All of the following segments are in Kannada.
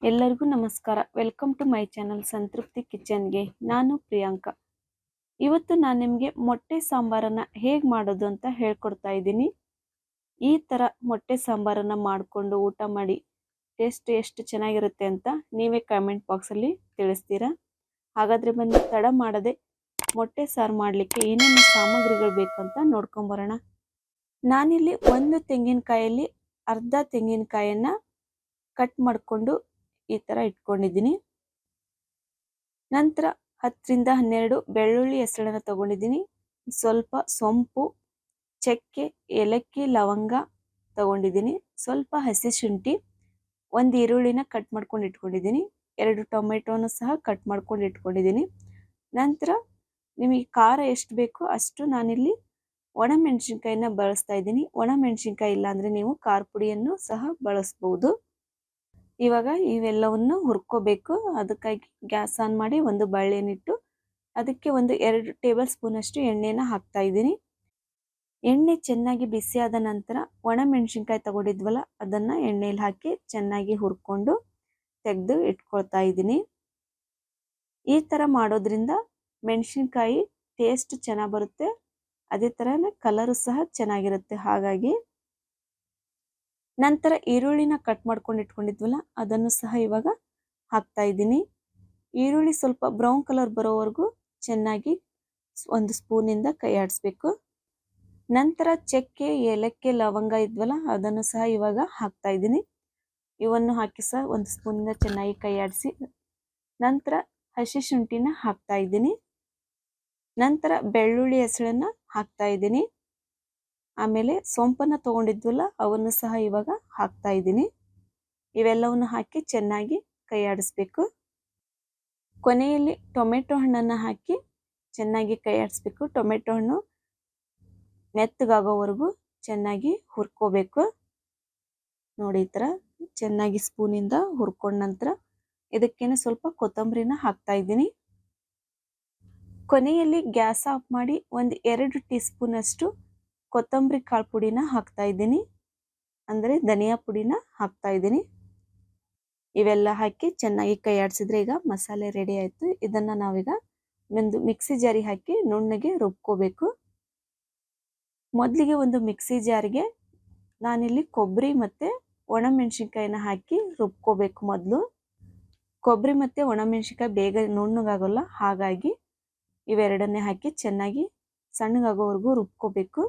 ಎಲ್ಲರಿಗೂ ನಮಸ್ಕಾರ. ವೆಲ್ಕಮ್ ಟು ಮೈ ಚಾನಲ್ ಸಂತೃಪ್ತಿ ಕಿಚನ್ಗೆ. ನಾನು ಪ್ರಿಯಾಂಕಾ. ಇವತ್ತು ನಾನು ನಿಮಗೆ ಮೊಟ್ಟೆ ಸಾಂಬಾರನ್ನು ಹೇಗೆ ಮಾಡೋದು ಅಂತ ಹೇಳ್ಕೊಡ್ತಾ ಇದ್ದೀನಿ. ಈ ಥರ ಮೊಟ್ಟೆ ಸಾಂಬಾರನ್ನು ಮಾಡಿಕೊಂಡು ಊಟ ಮಾಡಿ ಟೇಸ್ಟ್ ಎಷ್ಟು ಚೆನ್ನಾಗಿರುತ್ತೆ ಅಂತ ನೀವೇ ಕಾಮೆಂಟ್ ಬಾಕ್ಸಲ್ಲಿ ತಿಳಿಸ್ತೀರಾ. ಹಾಗಾದರೆ ಬನ್ನಿ ತಡ ಮಾಡದೆ ಮೊಟ್ಟೆ ಸಾರು ಮಾಡಲಿಕ್ಕೆ ಏನೇನು ಸಾಮಗ್ರಿಗಳು ಬೇಕಂತ ನೋಡ್ಕೊಂಬರೋಣ. ನಾನಿಲ್ಲಿ ಒಂದು ತೆಂಗಿನಕಾಯಲ್ಲಿ ಅರ್ಧ ತೆಂಗಿನಕಾಯನ್ನು ಕಟ್ ಮಾಡಿಕೊಂಡು ಈ ಥರ ಇಟ್ಕೊಂಡಿದ್ದೀನಿ. ನಂತರ 10 ರಿಂದ 12 ಬೆಳ್ಳುಳ್ಳಿ ಹೆಸಳನ್ನು ತಗೊಂಡಿದ್ದೀನಿ. ಸ್ವಲ್ಪ ಸೊಂಪು, ಚಕ್ಕೆ, ಏಲಕ್ಕಿ, ಲವಂಗ ತಗೊಂಡಿದ್ದೀನಿ. ಸ್ವಲ್ಪ ಹಸಿ ಶುಂಠಿ, ಒಂದು ಈರುಳ್ಳಿನ ಕಟ್ ಮಾಡ್ಕೊಂಡು ಇಟ್ಕೊಂಡಿದ್ದೀನಿ. 2 ಟೊಮೆಟೊನ ಸಹ ಕಟ್ ಮಾಡ್ಕೊಂಡು ಇಟ್ಕೊಂಡಿದ್ದೀನಿ. ನಂತರ ನಿಮಗೆ ಖಾರ ಎಷ್ಟು ಬೇಕೋ ಅಷ್ಟು ನಾನಿಲ್ಲಿ ಒಣಮೆಣಸಿನ್ಕಾಯಿನ ಬಳಸ್ತಾ ಇದ್ದೀನಿ. ಒಣಮೆಣಸಿನ್ಕಾಯಿ ಇಲ್ಲಾಂದರೆ ನೀವು ಖಾರ ಪುಡಿಯನ್ನು ಸಹ ಬಳಸ್ಬೋದು. ಇವಾಗ ಇವೆಲ್ಲವನ್ನು ಹುರ್ಕೋಬೇಕು. ಅದಕ್ಕಾಗಿ ಗ್ಯಾಸ್ ಆನ್ ಮಾಡಿ ಒಂದು ಬಾಳೆಹಣ್ಣಿಟ್ಟು ಅದಕ್ಕೆ ಒಂದು 2 ಟೇಬಲ್ ಸ್ಪೂನ್ ಅಷ್ಟು ಎಣ್ಣೆನ ಹಾಕ್ತಾ ಇದ್ದೀನಿ. ಎಣ್ಣೆ ಚೆನ್ನಾಗಿ ಬಿಸಿಯಾದ ನಂತರ ಒಣಮೆಣಸಿನ್ಕಾಯಿ ತಗೊಂಡಿದ್ವಲ್ಲ ಅದನ್ನು ಎಣ್ಣೆಯಲ್ಲಿ ಹಾಕಿ ಚೆನ್ನಾಗಿ ಹುರ್ಕೊಂಡು ತೆಗೆದು ಇಟ್ಕೊಳ್ತಾ ಇದ್ದೀನಿ. ಈ ಥರ ಮಾಡೋದ್ರಿಂದ ಮೆಣಸಿನ್ಕಾಯಿ ಟೇಸ್ಟ್ ಚೆನ್ನಾಗಿ ಬರುತ್ತೆ, ಅದೇ ಥರನೇ ಕಲರು ಸಹ ಚೆನ್ನಾಗಿರುತ್ತೆ. ಹಾಗಾಗಿ ನಂತರ ಈರುಳ್ಳಿನ ಕಟ್ ಮಾಡ್ಕೊಂಡು ಇಟ್ಕೊಂಡಿದ್ವಲ್ಲ ಅದನ್ನು ಸಹ ಇವಾಗ ಹಾಕ್ತಾ ಇದ್ದೀನಿ. ಈರುಳ್ಳಿ ಸ್ವಲ್ಪ ಬ್ರೌನ್ ಕಲರ್ ಬರೋವರೆಗೂ ಚೆನ್ನಾಗಿ ಒಂದು ಸ್ಪೂನಿಂದ ಕೈ ಆಡಿಸ್ಬೇಕು. ನಂತರ ಚಕ್ಕೆ, ಏಲಕ್ಕಿ, ಲವಂಗ ಇದ್ವಲ್ಲ ಅದನ್ನು ಸಹ ಇವಾಗ ಹಾಕ್ತಾ ಇದ್ದೀನಿ. ಇವನ್ನು ಹಾಕಿ ಸಹ ಒಂದು ಸ್ಪೂನಿಂದ ಚೆನ್ನಾಗಿ ಕೈ ಆಡಿಸಿ ನಂತರ ಹಸಿ ಶುಂಠಿನ ಹಾಕ್ತಾ ಇದ್ದೀನಿ. ನಂತರ ಬೆಳ್ಳುಳ್ಳಿ ಹೆಸಳನ್ನು ಹಾಕ್ತಾ ಇದ್ದೀನಿ. ಆಮೇಲೆ ಸೊಂಪನ್ನು ತೊಗೊಂಡಿದ್ವಲ್ಲ ಅವನ್ನು ಸಹ ಇವಾಗ ಹಾಕ್ತಾ ಇದ್ದೀನಿ. ಇವೆಲ್ಲವನ್ನು ಹಾಕಿ ಚೆನ್ನಾಗಿ ಕೈ ಆಡಿಸ್ಬೇಕು. ಕೊನೆಯಲ್ಲಿ ಟೊಮೆಟೊ ಹಣ್ಣನ್ನು ಹಾಕಿ ಚೆನ್ನಾಗಿ ಕೈ ಆಡಿಸ್ಬೇಕು. ಟೊಮೆಟೊ ಹಣ್ಣು ಮೆತ್ತಗಾಗೋವರೆಗೂ ಚೆನ್ನಾಗಿ ಹುರ್ಕೋಬೇಕು. ನೋಡಿ ಈ ಥರ ಚೆನ್ನಾಗಿ ಸ್ಪೂನಿಂದ ಹುರ್ಕೊಂಡ ನಂತರ ಇದಕ್ಕೇನೆ ಸ್ವಲ್ಪ ಕೊತ್ತಂಬರಿನ ಹಾಕ್ತಾ ಇದ್ದೀನಿ. ಕೊನೆಯಲ್ಲಿ ಗ್ಯಾಸ್ ಆಫ್ ಮಾಡಿ ಒಂದು 2 ಟೀ ಸ್ಪೂನ್ ಅಷ್ಟು ಕೊತ್ತಂಬರಿ ಕಾಳು ಪುಡಿನ ಹಾಕ್ತಾ ಇದ್ದೀನಿ, ಅಂದರೆ ಧನಿಯಾ ಪುಡಿನ ಹಾಕ್ತಾ ಇದ್ದೀನಿ. ಇವೆಲ್ಲ ಹಾಕಿ ಚೆನ್ನಾಗಿ ಕೈ ಆಡಿಸಿದ್ರೆ ಈಗ ಮಸಾಲೆ ರೆಡಿ ಆಯಿತು. ಇದನ್ನು ನಾವೀಗ ಒಂದು ಮಿಕ್ಸಿ ಜಾರಿಗೆ ಹಾಕಿ ನುಣ್ಣಗೆ ರುಬ್ಕೋಬೇಕು. ಮೊದಲಿಗೆ ಒಂದು ಮಿಕ್ಸಿ ಜಾರಿಗೆ ನಾನಿಲ್ಲಿ ಕೊಬ್ಬರಿ ಮತ್ತು ಒಣಮೆಣಸಿನ್ಕಾಯಿನ ಹಾಕಿ ರುಬ್ಕೋಬೇಕು. ಮೊದಲು ಕೊಬ್ಬರಿ ಮತ್ತು ಒಣಮೆಣಸಿನ್ಕಾಯಿ ಬೇಗ ನುಣ್ಣಗಾಗೋಲ್ಲ, ಹಾಗಾಗಿ ಇವೆರಡನ್ನೇ ಹಾಕಿ ಚೆನ್ನಾಗಿ ಸಣ್ಣಗಾಗೋವರೆಗೂ ರುಬ್ಕೋಬೇಕು.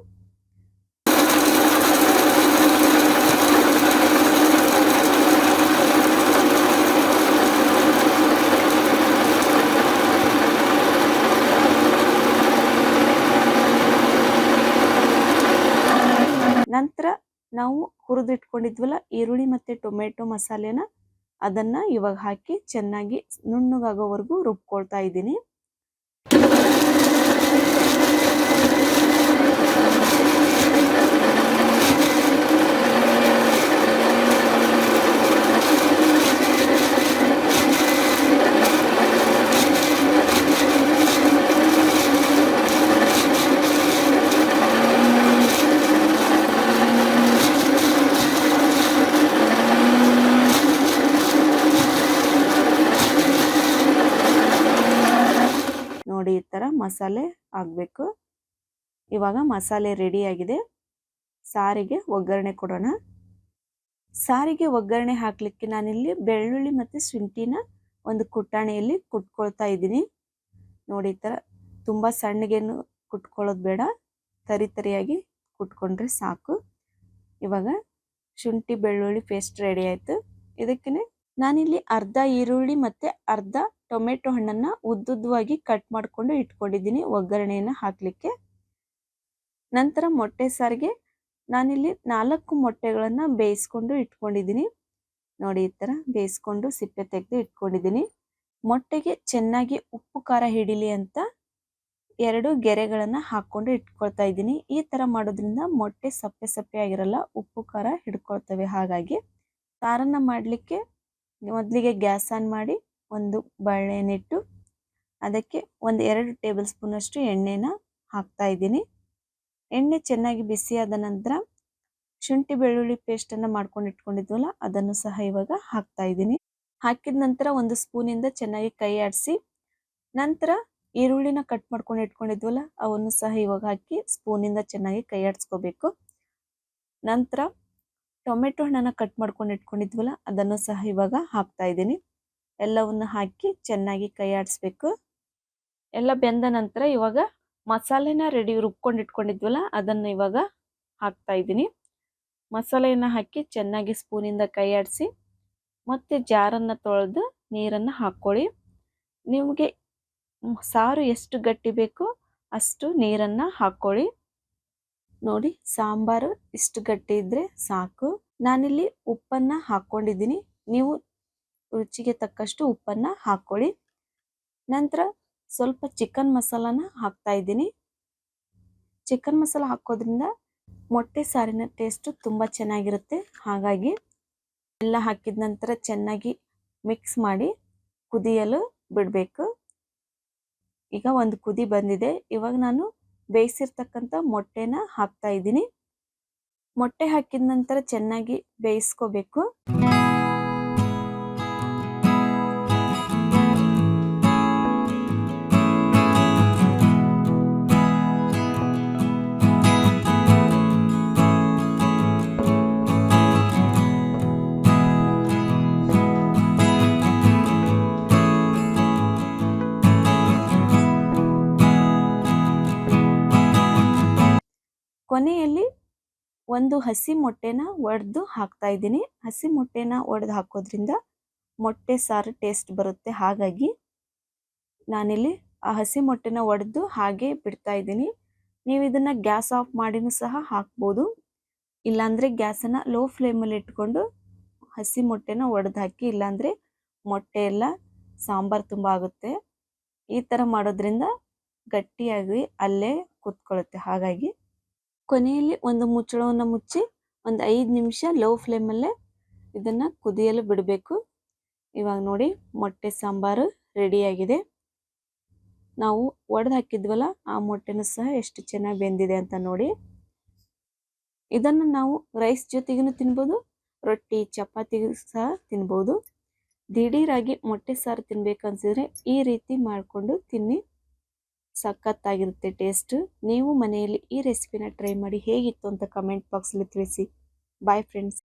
ನಂತರ ನಾವು ಹುರಿದಿಟ್ಕೊಂಡಿದ್ವಲ್ಲ ಈರುಳ್ಳಿ ಮತ್ತು ಟೊಮೆಟೊ ಮಸಾಲೆನ ಅದನ್ನು ಇವಾಗ ಹಾಕಿ ಚೆನ್ನಾಗಿ ನುಣ್ಣಗಾಗೋವರೆಗೂ ರುಬ್ಕೊಳ್ತಾ ಇದ್ದೀನಿ. ನೋಡಿ ಈ ಥರ ಮಸಾಲೆ ಆಗಬೇಕು. ಇವಾಗ ಮಸಾಲೆ ರೆಡಿಯಾಗಿದೆ. ಸಾರಿಗೆ ಒಗ್ಗರಣೆ ಕೊಡೋಣ. ಸಾರಿಗೆ ಒಗ್ಗರಣೆ ಹಾಕಲಿಕ್ಕೆ ನಾನಿಲ್ಲಿ ಬೆಳ್ಳುಳ್ಳಿ ಮತ್ತು ಶುಂಠಿನ ಒಂದು ಕುಟ್ಟಾಣಿಯಲ್ಲಿ ಕುಟ್ಕೊಳ್ತಾ ಇದ್ದೀನಿ. ನೋಡಿ ಈ ಥರ ತುಂಬ ಸಣ್ಣಗೇನು ಕುಟ್ಕೊಳ್ಳೋದು ಬೇಡ, ತರಿಯಾಗಿ ಕುಟ್ಕೊಂಡ್ರೆ ಸಾಕು. ಇವಾಗ ಶುಂಠಿ ಬೆಳ್ಳುಳ್ಳಿ ಪೇಸ್ಟ್ ರೆಡಿ ಆಯಿತು. ಇದಕ್ಕೆ ನಾನಿಲ್ಲಿ ಅರ್ಧ ಈರುಳ್ಳಿ ಮತ್ತು ಅರ್ಧ ಟೊಮೆಟೊ ಹಣ್ಣನ್ನು ಉದ್ದುದ್ದವಾಗಿ ಕಟ್ ಮಾಡಿಕೊಂಡು ಇಟ್ಕೊಂಡಿದ್ದೀನಿ ಒಗ್ಗರಣೆಯನ್ನು ಹಾಕಲಿಕ್ಕೆ. ನಂತರ ಮೊಟ್ಟೆ ಸಾರಿಗೆ ನಾನಿಲ್ಲಿ 4 ಮೊಟ್ಟೆಗಳನ್ನು ಬೇಯಿಸ್ಕೊಂಡು ಇಟ್ಕೊಂಡಿದ್ದೀನಿ. ನೋಡಿ ಈ ಥರ ಬೇಯಿಸ್ಕೊಂಡು ಸಿಪ್ಪೆ ತೆಗೆದು ಇಟ್ಕೊಂಡಿದ್ದೀನಿ. ಮೊಟ್ಟೆಗೆ ಚೆನ್ನಾಗಿ ಉಪ್ಪು ಖಾರ ಹಿಡಿಲಿ ಅಂತ 2 ಗೆರೆಗಳನ್ನು ಹಾಕ್ಕೊಂಡು ಇಟ್ಕೊಳ್ತಾ ಇದ್ದೀನಿ. ಈ ಥರ ಮಾಡೋದ್ರಿಂದ ಮೊಟ್ಟೆ ಸಪ್ಪೆ ಸಪ್ಪೆ ಆಗಿರಲ್ಲ, ಉಪ್ಪು ಖಾರ ಹಿಡ್ಕೊಳ್ತವೆ. ಹಾಗಾಗಿ ಸಾರನ್ನು ಮಾಡಲಿಕ್ಕೆ ಮೊದಲಿಗೆ ಗ್ಯಾಸ್ ಆನ್ ಮಾಡಿ ಒಂದು ಬಾಳೆಹಣ್ಣಿಟ್ಟು ಅದಕ್ಕೆ ಒಂದು 2 ಟೇಬಲ್ ಸ್ಪೂನ್ ಅಷ್ಟು ಎಣ್ಣೆನ ಹಾಕ್ತಾ ಇದ್ದೀನಿ. ಎಣ್ಣೆ ಚೆನ್ನಾಗಿ ಬಿಸಿಯಾದ ನಂತರ ಶುಂಠಿ ಬೆಳ್ಳುಳ್ಳಿ ಪೇಸ್ಟನ್ನು ಮಾಡ್ಕೊಂಡು ಇಟ್ಕೊಂಡಿದ್ವಲ್ಲ ಅದನ್ನು ಸಹ ಇವಾಗ ಹಾಕ್ತಾ ಇದ್ದೀನಿ. ಹಾಕಿದ ನಂತರ ಒಂದು ಸ್ಪೂನಿಂದ ಚೆನ್ನಾಗಿ ಕೈ ಆಡಿಸಿ ನಂತರ ಈರುಳ್ಳಿನ ಕಟ್ ಮಾಡ್ಕೊಂಡು ಇಟ್ಕೊಂಡಿದ್ವಲ್ಲ ಅವನ್ನು ಸಹ ಇವಾಗ ಹಾಕಿ ಸ್ಪೂನಿಂದ ಚೆನ್ನಾಗಿ ಕೈ ಆಡಿಸ್ಕೋಬೇಕು. ನಂತರ ಟೊಮೆಟೊ ಹಣ್ಣನ್ನು ಕಟ್ ಮಾಡ್ಕೊಂಡು ಇಟ್ಕೊಂಡಿದ್ವಲ್ಲ ಅದನ್ನು ಸಹ ಇವಾಗ ಹಾಕ್ತಾ ಇದ್ದೀನಿ. ಎಲ್ಲವನ್ನು ಹಾಕಿ ಚೆನ್ನಾಗಿ ಕೈ ಆಡಿಸ್ಬೇಕು. ಎಲ್ಲ ಬೆಂದ ನಂತರ ಇವಾಗ ಮಸಾಲೆನ ರುಬ್ಕೊಂಡು ಇಟ್ಕೊಂಡಿದ್ವಲ್ಲ ಅದನ್ನು ಇವಾಗ ಹಾಕ್ತಾ ಇದ್ದೀನಿ. ಮಸಾಲೆಯನ್ನು ಹಾಕಿ ಚೆನ್ನಾಗಿ ಸ್ಪೂನಿಂದ ಕೈ ಆಡಿಸಿ ಮತ್ತೆ ಜಾರನ್ನು ತೊಳೆದು ನೀರನ್ನು ಹಾಕ್ಕೊಳ್ಳಿ. ನಿಮಗೆ ಸಾರು ಎಷ್ಟು ಗಟ್ಟಿ ಬೇಕೋ ಅಷ್ಟು ನೀರನ್ನು ಹಾಕ್ಕೊಳ್ಳಿ. ನೋಡಿ, ಸಾಂಬಾರು ಇಷ್ಟು ಗಟ್ಟಿ ಇದ್ರೆ ಸಾಕು. ನಾನಿಲ್ಲಿ ಉಪ್ಪನ್ನು ಹಾಕ್ಕೊಂಡಿದ್ದೀನಿ, ನೀವು ರುಚಿಗೆ ತಕ್ಕಷ್ಟು ಉಪ್ಪನ್ನು ಹಾಕ್ಕೊಳ್ಳಿ. ನಂತರ ಸ್ವಲ್ಪ ಚಿಕನ್ ಮಸಾಲಾನ ಹಾಕ್ತಾ ಇದ್ದೀನಿ. ಚಿಕನ್ ಮಸಾಲ ಹಾಕೋದ್ರಿಂದ ಮೊಟ್ಟೆ ಸಾರಿನ ಟೇಸ್ಟು ತುಂಬ ಚೆನ್ನಾಗಿರುತ್ತೆ. ಹಾಗಾಗಿ ಎಲ್ಲ ಹಾಕಿದ ನಂತರ ಚೆನ್ನಾಗಿ ಮಿಕ್ಸ್ ಮಾಡಿ ಕುದಿಯಲು ಬಿಡಬೇಕು. ಈಗ ಒಂದು ಕುದಿ ಬಂದಿದೆ. ಇವಾಗ ನಾನು ಬೇಯಿಸಿರ್ತಕ್ಕಂಥ ಮೊಟ್ಟೆನ ಹಾಕ್ತಾ ಇದ್ದೀನಿ. ಮೊಟ್ಟೆ ಹಾಕಿದ ನಂತರ ಚೆನ್ನಾಗಿ ಬೇಯಿಸ್ಕೋಬೇಕು. ಕೊನೆಯಲ್ಲಿ ಒಂದು ಹಸಿ ಮೊಟ್ಟೆನ ಒಡೆದು ಹಾಕ್ತಾ ಇದ್ದೀನಿ. ಹಸಿ ಮೊಟ್ಟೆನ ಒಡೆದು ಹಾಕೋದ್ರಿಂದ ಮೊಟ್ಟೆ ಸಾರು ಟೇಸ್ಟ್ ಬರುತ್ತೆ. ಹಾಗಾಗಿ ನಾನಿಲ್ಲಿ ಆ ಹಸಿ ಮೊಟ್ಟೆನ ಒಡೆದು ಹಾಗೆ ಬಿಡ್ತಾ ಇದ್ದೀನಿ. ನೀವು ಇದನ್ನು ಗ್ಯಾಸ್ ಆಫ್ ಮಾಡಿನೂ ಸಹ ಹಾಕ್ಬೋದು. ಇಲ್ಲಾಂದರೆ ಗ್ಯಾಸನ್ನು ಲೋ ಫ್ಲೇಮಲ್ಲಿ ಇಟ್ಕೊಂಡು ಹಸಿ ಮೊಟ್ಟೆನ ಒಡೆದು ಹಾಕಿ, ಇಲ್ಲಾಂದರೆ ಮೊಟ್ಟೆ ಎಲ್ಲ ಸಾಂಬಾರು ತುಂಬ ಆಗುತ್ತೆ. ಈ ಥರ ಮಾಡೋದ್ರಿಂದ ಗಟ್ಟಿಯಾಗಿ ಅಲ್ಲೇ ಕೂತ್ಕೊಳ್ಳುತ್ತೆ. ಹಾಗಾಗಿ ಕೊನೆಯಲ್ಲಿ ಒಂದು ಮುಚ್ಚಳವನ್ನು ಮುಚ್ಚಿ ಒಂದು 5 ನಿಮಿಷ ಲೋ ಫ್ಲೇಮಲ್ಲೇ ಇದನ್ನು ಕುದಿಯಲು ಬಿಡಬೇಕು. ಇವಾಗ ನೋಡಿ, ಮೊಟ್ಟೆ ಸಾಂಬಾರು ರೆಡಿಯಾಗಿದೆ. ನಾವು ಒಡೆದು ಹಾಕಿದ್ವಲ್ಲ ಆ ಮೊಟ್ಟೆನೂ ಸಹ ಎಷ್ಟು ಚೆನ್ನಾಗಿ ಬೆಂದಿದೆ ಅಂತ ನೋಡಿ. ಇದನ್ನು ನಾವು ರೈಸ್ ಜೊತೆಗೂ ತಿನ್ಬೋದು, ರೊಟ್ಟಿ ಚಪಾತಿಗೂ ಸಹ ತಿನ್ಬೋದು. ದಿಢೀರಾಗಿ ಮೊಟ್ಟೆ ಸಾರು ತಿನ್ಬೇಕನ್ಸಿದ್ರೆ ಈ ರೀತಿ ಮಾಡಿಕೊಂಡು ತಿನ್ನಿ, ಸಖತ್ತಾಗಿರುತ್ತೆ ಟೇಸ್ಟ್. ನೀವು ಮನೆಯಲ್ಲಿ ಈ ರೆಸಿಪಿನ ಟ್ರೈ ಮಾಡಿ ಹೇಗಿತ್ತು ಅಂತ ಕಮೆಂಟ್ ಬಾಕ್ಸಲ್ಲಿ ತಿಳಿಸಿ. Bye friends.